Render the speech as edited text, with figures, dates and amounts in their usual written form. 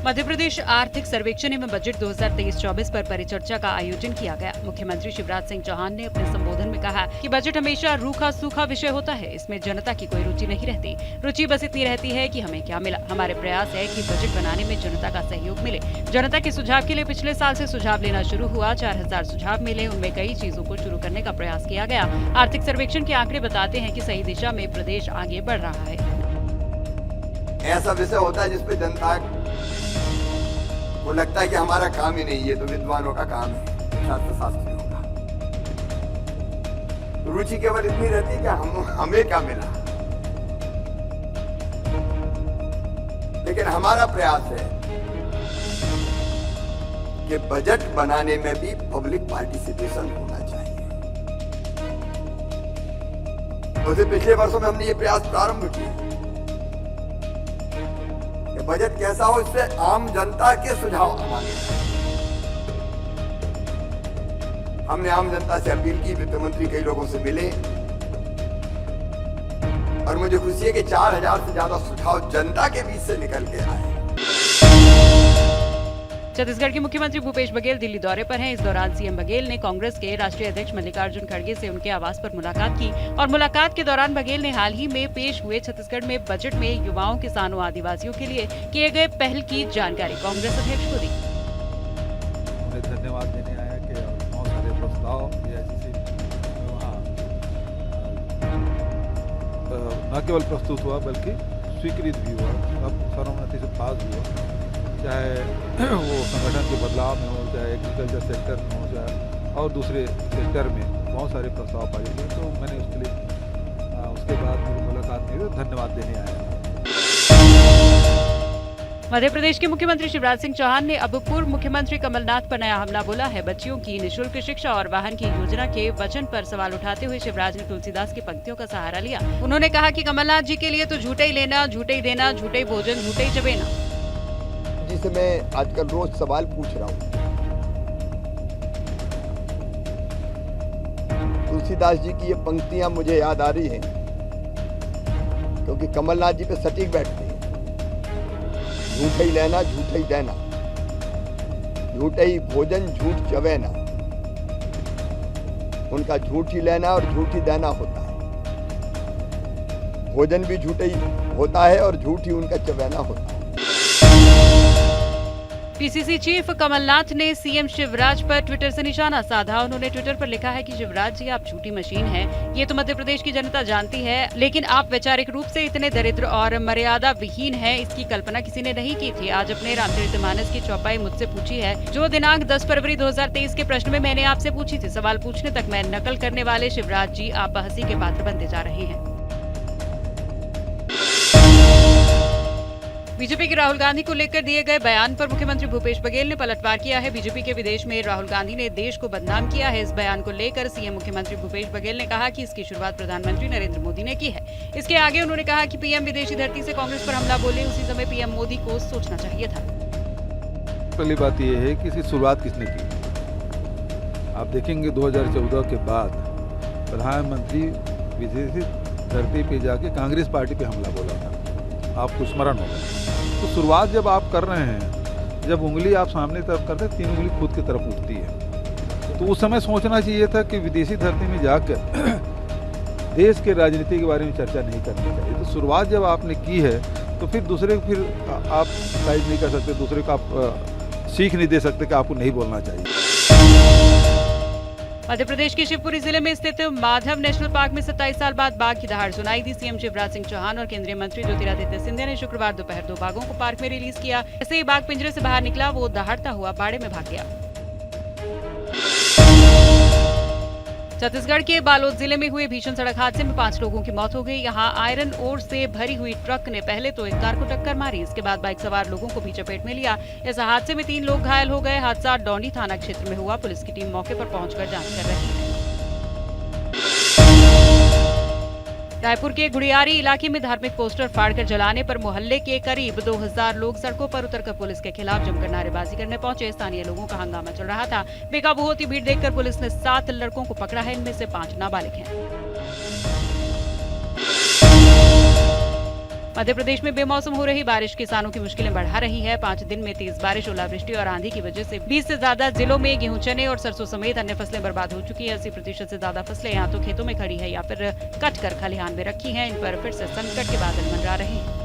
मध्य प्रदेश आर्थिक सर्वेक्षण एवं बजट 2023-24 पर परिचर्चा का आयोजन किया गया। मुख्यमंत्री शिवराज सिंह चौहान ने अपने संबोधन में कहा कि बजट हमेशा रूखा सूखा विषय होता है, इसमें जनता की कोई रुचि नहीं रहती। रुचि बस इतनी रहती है कि हमें क्या मिला। हमारे प्रयास है कि बजट बनाने में जनता का सहयोग मिले। जनता के सुझाव के लिए पिछले साल से सुझाव लेना शुरू हुआ। 4000 सुझाव मिले, उनमें कई चीजों को शुरू करने का प्रयास किया गया। आर्थिक सर्वेक्षण के आंकड़े बताते हैं कि सही दिशा में प्रदेश आगे बढ़ रहा है। ऐसा विषय होता है जिसपे जनता को लगता है कि हमारा काम ही नहीं, ये तो विद्वानों का काम है, शास्त्रियों का। रुचि केवल इतनी रहती है कि हमें क्या मिला। लेकिन हमारा प्रयास है कि बजट बनाने में भी पब्लिक पार्टिसिपेशन होना चाहिए। वैसे पिछले वर्षों में हमने ये प्रयास प्रारंभ किए। बजट कैसा हो, इससे आम जनता के सुझाव मांगे। हमने आम जनता से अपील की, वित्त मंत्री कई लोगों से मिले और मुझे खुशी है कि 4000 से ज्यादा सुझाव जनता के बीच से निकल के आए। छत्तीसगढ़ के मुख्यमंत्री भूपेश बघेल दिल्ली दौरे पर हैं। इस दौरान सीएम बघेल ने कांग्रेस के राष्ट्रीय अध्यक्ष मल्लिकार्जुन खड़गे से उनके आवास पर मुलाकात की और मुलाकात के दौरान बघेल ने हाल ही में पेश हुए छत्तीसगढ़ में बजट में युवाओं, किसानों, आदिवासियों के लिए किए गए पहल की जानकारी कांग्रेस अध्यक्ष को दी। उन्हें धन्यवाद देने आया कि बहुत सारे प्रस्ताव न केवल प्रस्तुत हुआ बल्कि स्वीकृत भी हुआ, अब सर्वसम्मति से पास भी हुआ। चाहे वो संगठन के बदलाव में हो, चाहे एग्रीकल्चर सेक्टर में हो, चाहे और दूसरे सेक्टर में बहुत सारे प्रस्ताव पारित हुए। तो मैंने उसके लिए उसके बाद मेरी मुलाकात में धन्यवाद देने आया। मध्य प्रदेश के मुख्यमंत्री शिवराज सिंह चौहान ने अब पूर्व मुख्यमंत्री कमलनाथ पर नया हमला बोला है। बच्चियों की निःशुल्क शिक्षा और वाहन की योजना के वचन पर सवाल उठाते हुए शिवराज ने तुलसीदास की पंक्तियों का सहारा लिया। उन्होंने कहा कि कमलनाथ जी के लिए तो झूठे ही लेना, झूठे ही देना, झूठे ही भोजन, झूठे ही चबेना। जिसे मैं आजकल रोज सवाल पूछ रहा हूँ, तुलसीदास जी की ये पंक्तियां मुझे याद आ रही हैं क्योंकि कमलनाथ जी पे सटीक बैठते हैं। झूठे ही लेना, झूठे ही देना, झूठे ही भोजन, झूठ चबेना। उनका झूठ ही लेना और झूठ ही देना होता है। भोजन भी झूठे ही होता है और झूठ ही उनका चबेना होता है। पीसीसी चीफ कमलनाथ ने सीएम शिवराज पर ट्विटर से निशाना साधा। उन्होंने ट्विटर पर लिखा है कि शिवराज जी, आप झूठी मशीन हैं। ये तो मध्य प्रदेश की जनता जानती है, लेकिन आप वैचारिक रूप से इतने दरिद्र और मर्यादा विहीन हैं, इसकी कल्पना किसी ने नहीं की थी। आज अपने रामचरितमानस की चौपाई मुझसे पूछी है, जो दिनांक 10 फरवरी 2023 के प्रश्न में मैंने आपसे पूछी थी। सवाल पूछने तक मैं नकल करने वाले शिवराज जी, आप हंसी के पात्र बनते जा रहे हैं। बीजेपी के राहुल गांधी को लेकर दिए गए बयान पर मुख्यमंत्री भूपेश बघेल ने पलटवार किया है। बीजेपी के विदेश में राहुल गांधी ने देश को बदनाम किया है। इस बयान को लेकर सीएम मुख्यमंत्री भूपेश बघेल ने कहा कि इसकी शुरुआत प्रधानमंत्री नरेंद्र मोदी ने की है। इसके आगे उन्होंने कहा कि पीएम विदेशी धरती से कांग्रेस पर हमला बोले, उसी समय पीएम मोदी को सोचना चाहिए था। पहली बात यह है कि इसकी शुरुआत किसने की। आप देखेंगे 2014 के बाद प्रधानमंत्री विदेशी धरती पे जाके कांग्रेस पार्टी पे हमला बोला था, आपको स्मरण होगा। तो शुरुआत जब आप कर रहे हैं, जब उंगली आप सामने तरफ करते हैं, 3 उंगली खुद की तरफ उठती है। तो उस समय सोचना चाहिए था कि विदेशी धरती में जाकर देश के राजनीति के बारे में चर्चा नहीं करनी चाहिए। तो शुरुआत जब आपने की है तो फिर दूसरे को फिर आप साइड नहीं कर सकते, दूसरे को आप सीख नहीं दे सकते कि आपको नहीं बोलना चाहिए। मध्य प्रदेश के शिवपुरी जिले में स्थित माधव नेशनल पार्क में 27 साल बाद बाघ की दहाड़ सुनाई दी। सीएम शिवराज सिंह चौहान और केंद्रीय मंत्री ज्योतिरादित्य सिंधिया ने शुक्रवार दोपहर 2 बाघों को पार्क में रिलीज किया। ऐसे ही बाघ पिंजरे से बाहर निकला, वो दहाड़ता हुआ बाड़े में भाग गया। छत्तीसगढ़ के बालोद जिले में हुए भीषण सड़क हादसे में 5 लोगों की मौत हो गई। यहां आयरन ओर से भरी हुई ट्रक ने पहले तो एक कार को टक्कर मारी, इसके बाद बाइक सवार लोगों को भी चपेट में लिया। इस हादसे में 3 लोग घायल हो गए। हादसा डौंडी थाना क्षेत्र में हुआ। पुलिस की टीम मौके पर पहुंचकर जांच कर रही है। रायपुर के गुड़ियारी इलाके में धार्मिक पोस्टर फाड़कर जलाने पर मोहल्ले के करीब 2000 लोग सड़कों पर उतरकर पुलिस के खिलाफ जमकर नारेबाजी करने पहुंचे। स्थानीय लोगों का हंगामा चल रहा था। बेकाबू होती भीड़ देखकर पुलिस ने 7 लड़कों को पकड़ा है, इनमें से 5 नाबालिग हैं। मध्य प्रदेश में बेमौसम हो रही बारिश किसानों की मुश्किलें बढ़ा रही है। 5 दिन में तेज बारिश, ओलावृष्टि और आंधी की वजह से 20 से ज्यादा जिलों में गेहूं, चने और सरसों समेत अन्य फसलें बर्बाद हो चुकी है। 80% से ज्यादा फसलें या तो खेतों में खड़ी है या फिर कट कर खलिहान में रखी हैं। इन पर फिर से संकट के बादल मंडरा रहे हैं।